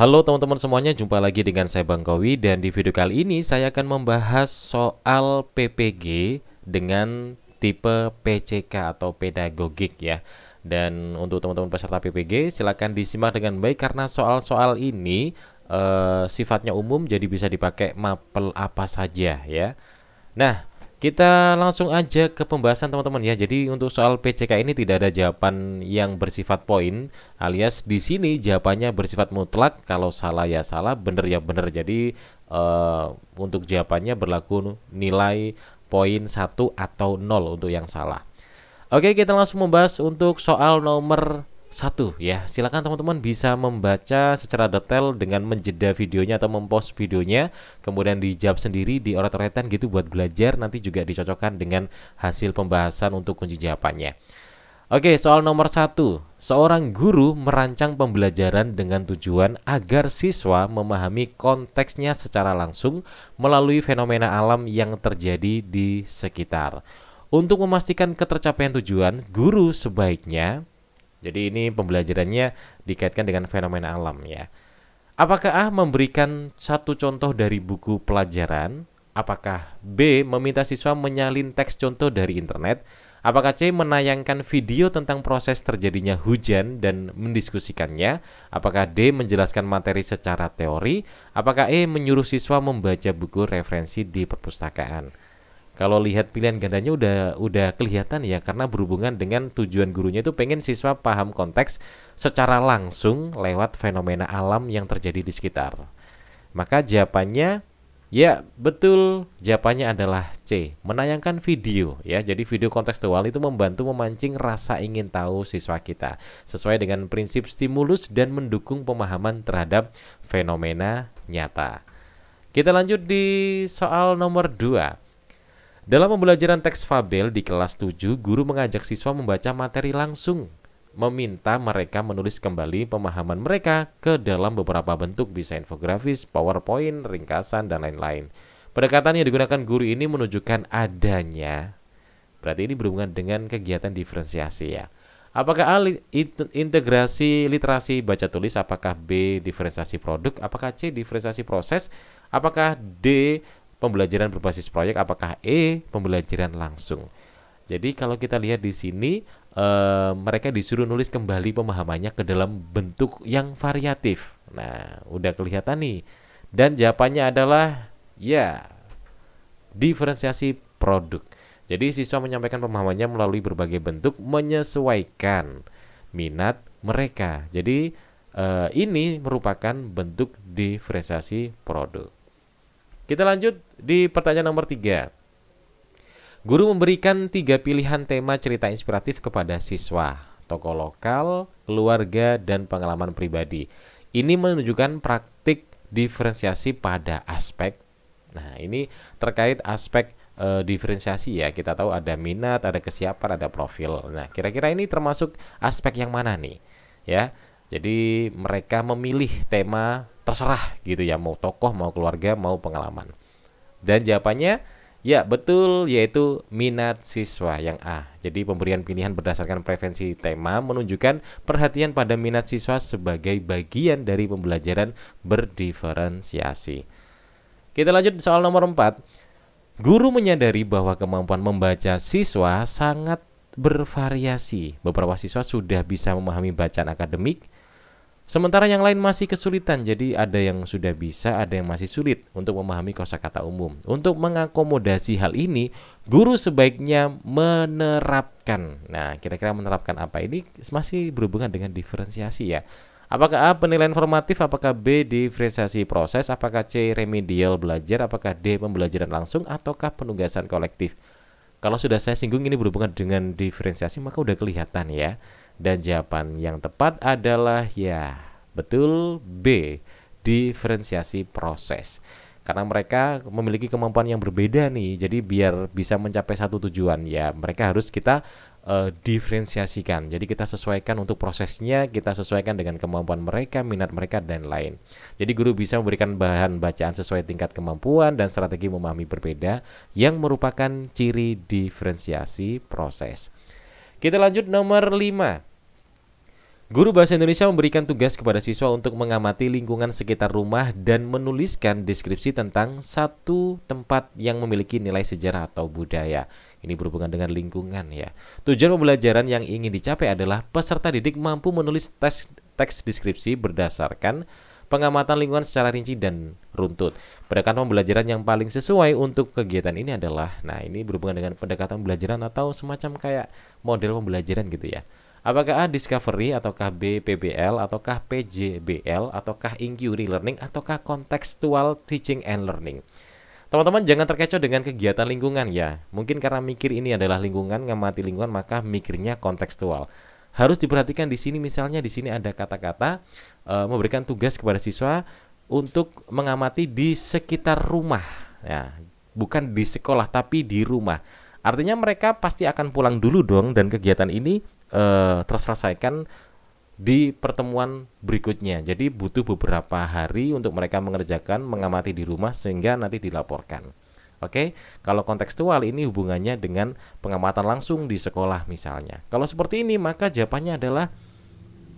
Halo teman-teman semuanya, jumpa lagi dengan saya Bang Kowi dan di video kali ini saya akan membahas soal PPG dengan tipe PCK atau pedagogik ya. Dan untuk teman-teman peserta PPG silakan disimak dengan baik karena soal-soal ini sifatnya umum jadi bisa dipakai mapel apa saja ya. Nah, kita langsung aja ke pembahasan teman-teman ya. Jadi untuk soal PCK ini tidak ada jawaban yang bersifat poin, alias di sini jawabannya bersifat mutlak. Kalau salah ya salah, benar ya benar. Jadi untuk jawabannya berlaku nilai poin 1 atau 0 untuk yang salah. Oke, kita langsung membahas untuk soal nomor 1 ya. Silakan teman-teman bisa membaca secara detail dengan menjeda videonya atau mempost videonya, kemudian dijawab sendiri di oret-oretan gitu buat belajar, nanti juga dicocokkan dengan hasil pembahasan untuk kunci jawabannya. Oke, soal nomor 1. Seorang guru merancang pembelajaran dengan tujuan agar siswa memahami konteksnya secara langsung melalui fenomena alam yang terjadi di sekitar. Untuk memastikan ketercapaian tujuan, guru sebaiknya, jadi ini pembelajarannya dikaitkan dengan fenomena alam ya. Apakah A memberikan satu contoh dari buku pelajaran? Apakah B meminta siswa menyalin teks contoh dari internet? Apakah C menayangkan video tentang proses terjadinya hujan dan mendiskusikannya? Apakah D menjelaskan materi secara teori? Apakah E menyuruh siswa membaca buku referensi di perpustakaan? Kalau lihat pilihan gandanya udah kelihatan ya, karena berhubungan dengan tujuan gurunya itu pengen siswa paham konteks secara langsung lewat fenomena alam yang terjadi di sekitar. Maka jawabannya ya betul, jawabannya adalah C, menayangkan video ya. Jadi video kontekstual itu membantu memancing rasa ingin tahu siswa kita sesuai dengan prinsip stimulus dan mendukung pemahaman terhadap fenomena nyata. Kita lanjut di soal nomor 2. Dalam pembelajaran teks fabel di kelas 7, guru mengajak siswa membaca materi langsung, meminta mereka menulis kembali pemahaman mereka ke dalam beberapa bentuk, bisa infografis, PowerPoint, ringkasan, dan lain-lain. Pendekatan yang digunakan guru ini menunjukkan adanya, berarti ini berhubungan dengan kegiatan diferensiasi ya. Apakah A integrasi literasi baca tulis, apakah B diferensiasi produk, apakah C diferensiasi proses, apakah D pembelajaran berbasis proyek, apakah E pembelajaran langsung. Jadi kalau kita lihat di sini mereka disuruh nulis kembali pemahamannya ke dalam bentuk yang variatif. Nah, udah kelihatan nih. Dan jawabannya adalah ya, diferensiasi produk. Jadi siswa menyampaikan pemahamannya melalui berbagai bentuk menyesuaikan minat mereka. Jadi ini merupakan bentuk diferensiasi produk. Kita lanjut di pertanyaan nomor 3. Guru memberikan 3 pilihan tema cerita inspiratif kepada siswa, tokoh lokal, keluarga, dan pengalaman pribadi. Ini menunjukkan praktik diferensiasi pada aspek. Nah, ini terkait aspek diferensiasi ya. Kita tahu ada minat, ada kesiapan, ada profil. Nah, kira-kira ini termasuk aspek yang mana nih? Ya. Jadi mereka memilih tema terserah gitu ya, mau tokoh, mau keluarga, mau pengalaman. Dan jawabannya ya betul, yaitu minat siswa yang A. Jadi pemberian pilihan berdasarkan preferensi tema menunjukkan perhatian pada minat siswa sebagai bagian dari pembelajaran berdiferensiasi. Kita lanjut soal nomor 4. Guru menyadari bahwa kemampuan membaca siswa sangat bervariasi. Beberapa siswa sudah bisa memahami bacaan akademik, sementara yang lain masih kesulitan. Jadi ada yang sudah bisa, ada yang masih sulit untuk memahami kosakata umum. Untuk mengakomodasi hal ini, guru sebaiknya menerapkan. Nah, kira-kira menerapkan apa? Ini masih berhubungan dengan diferensiasi ya. Apakah A penilaian formatif, apakah B diferensiasi proses, apakah C remedial belajar, apakah D pembelajaran langsung, ataukah penugasan kolektif? Kalau sudah saya singgung ini berhubungan dengan diferensiasi, maka udah kelihatan ya. Dan jawaban yang tepat adalah ya, betul B, diferensiasi proses. Karena mereka memiliki kemampuan yang berbeda nih. Jadi biar bisa mencapai satu tujuan ya, mereka harus kita diferensiasikan. Jadi kita sesuaikan untuk prosesnya, kita sesuaikan dengan kemampuan mereka, minat mereka, dan lain. Jadi guru bisa memberikan bahan bacaan sesuai tingkat kemampuan dan strategi memahami berbeda yang merupakan ciri diferensiasi proses. Kita lanjut nomor 5. Guru bahasa Indonesia memberikan tugas kepada siswa untuk mengamati lingkungan sekitar rumah dan menuliskan deskripsi tentang satu tempat yang memiliki nilai sejarah atau budaya. Ini berhubungan dengan lingkungan ya. Tujuan pembelajaran yang ingin dicapai adalah peserta didik mampu menulis teks deskripsi berdasarkan pengamatan lingkungan secara rinci dan runtut. Pendekatan pembelajaran yang paling sesuai untuk kegiatan ini adalah, nah ini berhubungan dengan pendekatan pembelajaran atau semacam kayak model pembelajaran gitu ya. Apakah A discovery, ataukah B PBL, ataukah PJBL, ataukah inquiry learning, ataukah contextual teaching and learning? Teman-teman jangan terkecoh dengan kegiatan lingkungan ya. Mungkin karena mikir ini adalah lingkungan, ngamati lingkungan, maka mikirnya kontekstual. Harus diperhatikan di sini, misalnya di sini ada kata-kata memberikan tugas kepada siswa untuk mengamati di sekitar rumah. Ya, bukan di sekolah tapi di rumah. Artinya mereka pasti akan pulang dulu dong, dan kegiatan ini terselesaikan di pertemuan berikutnya. Jadi butuh beberapa hari untuk mereka mengerjakan, mengamati di rumah sehingga nanti dilaporkan. Oke, kalau kontekstual ini hubungannya dengan pengamatan langsung di sekolah misalnya. Kalau seperti ini maka jawabannya adalah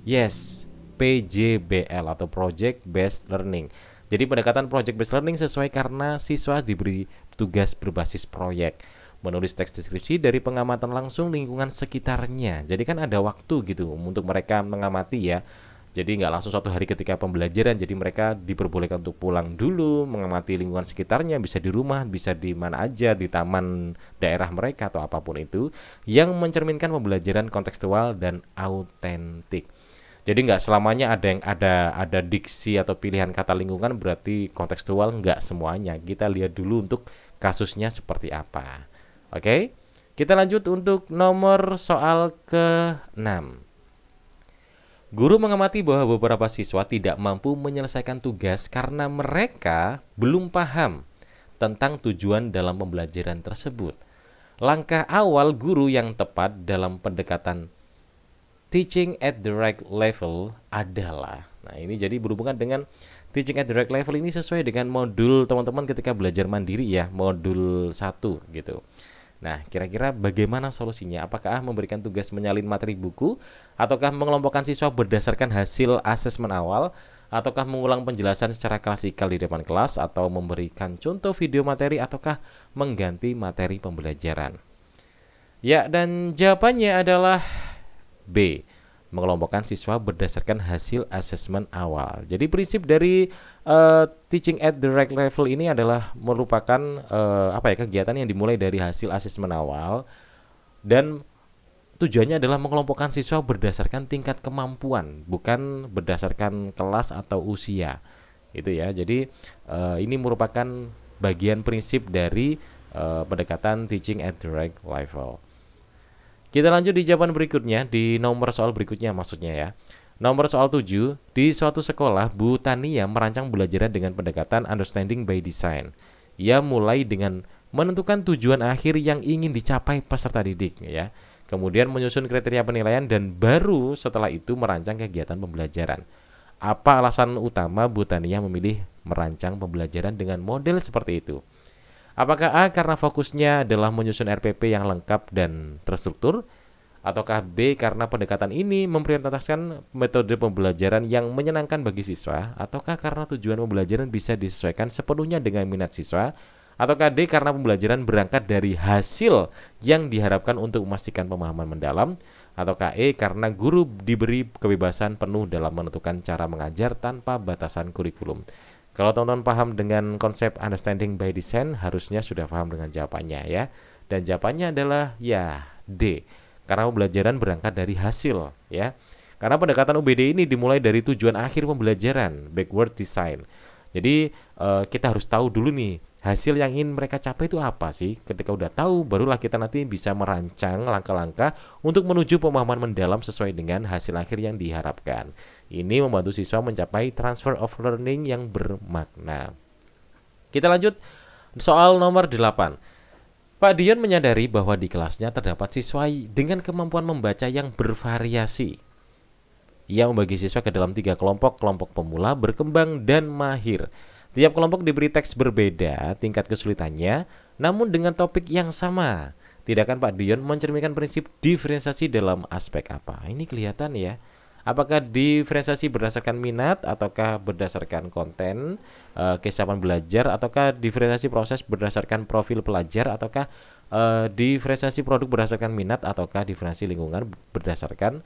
yes, PJBL atau Project Based Learning. Jadi pendekatan Project Based Learning sesuai karena siswa diberi tugas berbasis proyek, menulis teks deskripsi dari pengamatan langsung lingkungan sekitarnya. Jadi kan ada waktu gitu untuk mereka mengamati ya. Jadi nggak langsung suatu hari ketika pembelajaran. Jadi mereka diperbolehkan untuk pulang dulu, mengamati lingkungan sekitarnya, bisa di rumah, bisa di mana aja, di taman daerah mereka atau apapun itu, yang mencerminkan pembelajaran kontekstual dan autentik. Jadi nggak selamanya ada yang ada diksi atau pilihan kata lingkungan berarti kontekstual, nggak semuanya. Kita lihat dulu untuk kasusnya seperti apa. Oke, kita lanjut untuk nomor soal ke-6. Guru mengamati bahwa beberapa siswa tidak mampu menyelesaikan tugas karena mereka belum paham tentang tujuan dalam pembelajaran tersebut. Langkah awal guru yang tepat dalam pendekatan teaching at the right level adalah, nah ini jadi berhubungan dengan teaching at the right level ini sesuai dengan modul teman-teman ketika belajar mandiri ya, modul 1 gitu. Nah, kira-kira bagaimana solusinya? Apakah memberikan tugas menyalin materi buku, ataukah mengelompokkan siswa berdasarkan hasil asesmen awal, ataukah mengulang penjelasan secara klasikal di depan kelas, atau memberikan contoh video materi, ataukah mengganti materi pembelajaran? Ya, dan jawabannya adalah B, mengelompokkan siswa berdasarkan hasil asesmen awal. Jadi prinsip dari teaching at the right level ini adalah merupakan kegiatan yang dimulai dari hasil asesmen awal, dan tujuannya adalah mengelompokkan siswa berdasarkan tingkat kemampuan, bukan berdasarkan kelas atau usia. Itu ya. Jadi ini merupakan bagian prinsip dari pendekatan teaching at the right level. Kita lanjut di jawaban berikutnya, di nomor soal berikutnya maksudnya ya. Nomor soal 7, di suatu sekolah, Bu Tania merancang pembelajaran dengan pendekatan understanding by design. Ia mulai dengan menentukan tujuan akhir yang ingin dicapai peserta didik ya. Kemudian menyusun kriteria penilaian dan baru setelah itu merancang kegiatan pembelajaran. Apa alasan utama Bu Tania memilih merancang pembelajaran dengan model seperti itu? Apakah A karena fokusnya adalah menyusun RPP yang lengkap dan terstruktur? Ataukah B karena pendekatan ini memprioritaskan metode pembelajaran yang menyenangkan bagi siswa? Ataukah karena tujuan pembelajaran bisa disesuaikan sepenuhnya dengan minat siswa? Ataukah D karena pembelajaran berangkat dari hasil yang diharapkan untuk memastikan pemahaman mendalam? Ataukah E karena guru diberi kebebasan penuh dalam menentukan cara mengajar tanpa batasan kurikulum? Kalau teman-teman paham dengan konsep understanding by design, harusnya sudah paham dengan jawabannya ya. Dan jawabannya adalah ya D, karena pembelajaran berangkat dari hasil ya. Karena pendekatan UBD ini dimulai dari tujuan akhir pembelajaran, backward design. Jadi kita harus tahu dulu nih hasil yang ingin mereka capai itu apa sih. Ketika udah tahu, barulah kita nanti bisa merancang langkah-langkah untuk menuju pemahaman mendalam sesuai dengan hasil akhir yang diharapkan. Ini membantu siswa mencapai transfer of learning yang bermakna. Kita lanjut soal nomor 8. Pak Dion menyadari bahwa di kelasnya terdapat siswa dengan kemampuan membaca yang bervariasi. Ia membagi siswa ke dalam 3 kelompok, kelompok pemula, berkembang, dan mahir. Tiap kelompok diberi teks berbeda tingkat kesulitannya, namun dengan topik yang sama. Tidakkan Pak Dion mencerminkan prinsip diferensiasi dalam aspek apa? Ini kelihatan ya. Apakah diferensiasi berdasarkan minat ataukah berdasarkan konten, kesiapan belajar, ataukah diferensiasi proses berdasarkan profil pelajar, ataukah diferensiasi produk berdasarkan minat, ataukah diferensiasi lingkungan berdasarkan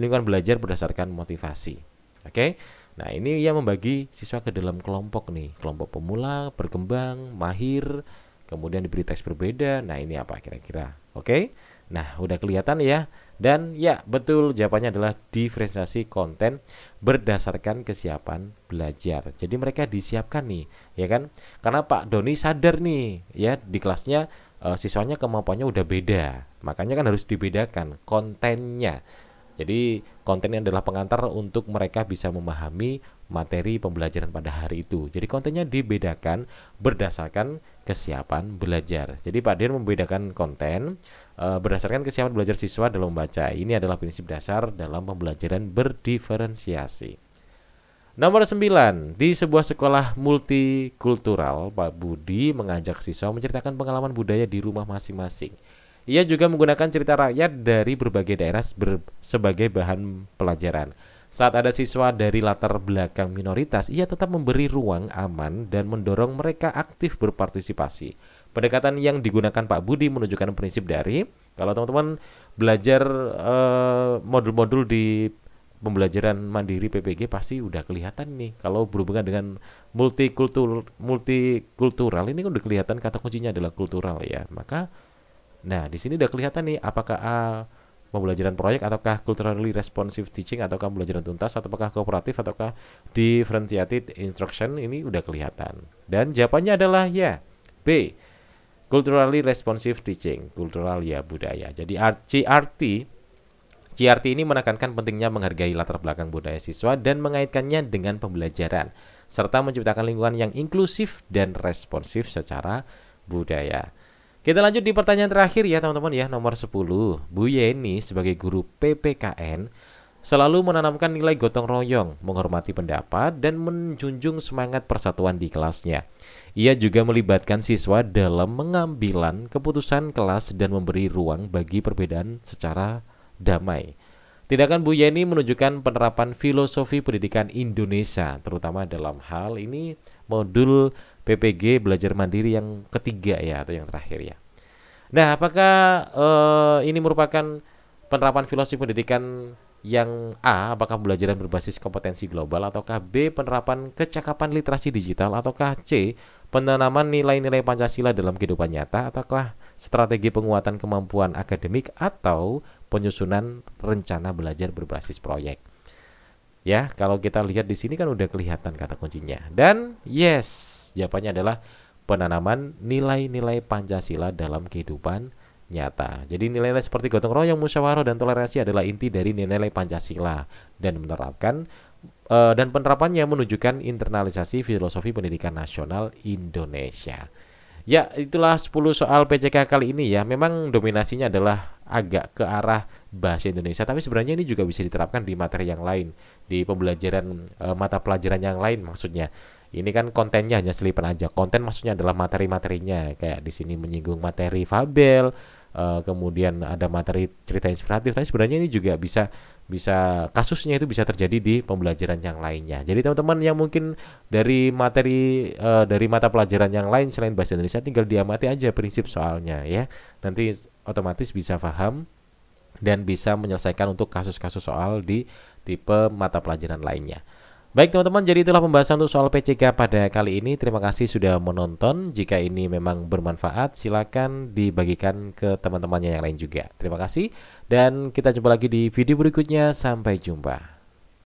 lingkungan belajar berdasarkan motivasi. Oke. Nah, ini yang membagi siswa ke dalam kelompok nih, kelompok pemula, berkembang, mahir, kemudian diberi teks berbeda. Nah, ini apa kira-kira? Oke. Nah, udah kelihatan ya. Dan ya, betul jawabannya adalah diferensiasi konten berdasarkan kesiapan belajar. Jadi mereka disiapkan nih, ya kan? Karena Pak Doni sadar nih, ya di kelasnya siswanya kemampuannya udah beda. Makanya kan harus dibedakan kontennya. Jadi kontennya adalah pengantar untuk mereka bisa memahami materi pembelajaran pada hari itu. Jadi kontennya dibedakan berdasarkan kesiapan belajar. Jadi Pak Dir membedakan konten berdasarkan kesiapan belajar siswa dalam membaca. Ini adalah prinsip dasar dalam pembelajaran berdiferensiasi. Nomor 9, di sebuah sekolah multikultural, Pak Budi mengajak siswa menceritakan pengalaman budaya di rumah masing-masing. Ia juga menggunakan cerita rakyat dari berbagai daerah sebagai bahan pelajaran. Saat ada siswa dari latar belakang minoritas, ia tetap memberi ruang aman dan mendorong mereka aktif berpartisipasi. Pendekatan yang digunakan Pak Budi menunjukkan prinsip dari, kalau teman-teman belajar modul-modul di pembelajaran mandiri PPG pasti udah kelihatan nih. Kalau berhubungan dengan multikultural ini kan udah kelihatan kata kuncinya adalah kultural ya. Maka nah, di sini udah kelihatan nih apakah pembelajaran proyek ataukah culturally responsive teaching ataukah pembelajaran tuntas ataukah kooperatif ataukah differentiated instruction, ini udah kelihatan. Dan jawabannya adalah ya B, culturally responsive teaching, kultural ya budaya. Jadi CRT ini menekankan pentingnya menghargai latar belakang budaya siswa dan mengaitkannya dengan pembelajaran serta menciptakan lingkungan yang inklusif dan responsif secara budaya. Kita lanjut di pertanyaan terakhir ya teman-teman ya, nomor 10. Bu Yeni sebagai guru PPKN selalu menanamkan nilai gotong royong, menghormati pendapat, dan menjunjung semangat persatuan di kelasnya. Ia juga melibatkan siswa dalam mengambilan keputusan kelas dan memberi ruang bagi perbedaan secara damai. Tindakan Bu Yeni menunjukkan penerapan filosofi pendidikan Indonesia, terutama dalam hal ini modul PPG belajar mandiri yang ketiga ya, atau yang terakhir ya. Nah, apakah ini merupakan penerapan filosofi pendidikan yang A, apakah pembelajaran berbasis kompetensi global, ataukah B, penerapan kecakapan literasi digital, ataukah C, penanaman nilai-nilai Pancasila dalam kehidupan nyata, ataukah strategi penguatan kemampuan akademik, atau penyusunan rencana belajar berbasis proyek. Ya, kalau kita lihat di sini kan udah kelihatan kata kuncinya. Dan yes, jawabannya adalah penanaman nilai-nilai Pancasila dalam kehidupan nyata. Jadi nilai-nilai seperti gotong royong, musyawarah, dan toleransi adalah inti dari nilai-nilai Pancasila dan menerapkan dan penerapannya menunjukkan internalisasi filosofi pendidikan nasional Indonesia. Ya, itulah 10 soal PCK kali ini ya. Memang dominasinya adalah agak ke arah bahasa Indonesia, tapi sebenarnya ini juga bisa diterapkan di materi yang lain, di pembelajaran mata pelajaran yang lain maksudnya. Ini kan kontennya hanya selipan aja. Konten maksudnya adalah materi-materinya. Kayak di sini menyinggung materi fabel, kemudian ada materi cerita inspiratif. Tapi sebenarnya ini juga bisa kasusnya itu bisa terjadi di pembelajaran yang lainnya. Jadi teman-teman yang mungkin dari materi dari mata pelajaran yang lain selain bahasa Indonesia, tinggal diamati aja prinsip soalnya ya. Nanti otomatis bisa paham dan bisa menyelesaikan untuk kasus-kasus soal di tipe mata pelajaran lainnya. Baik teman-teman, jadi itulah pembahasan untuk soal PCK pada kali ini. Terima kasih sudah menonton. Jika ini memang bermanfaat, silakan dibagikan ke teman-temannya yang lain juga. Terima kasih dan kita jumpa lagi di video berikutnya. Sampai jumpa.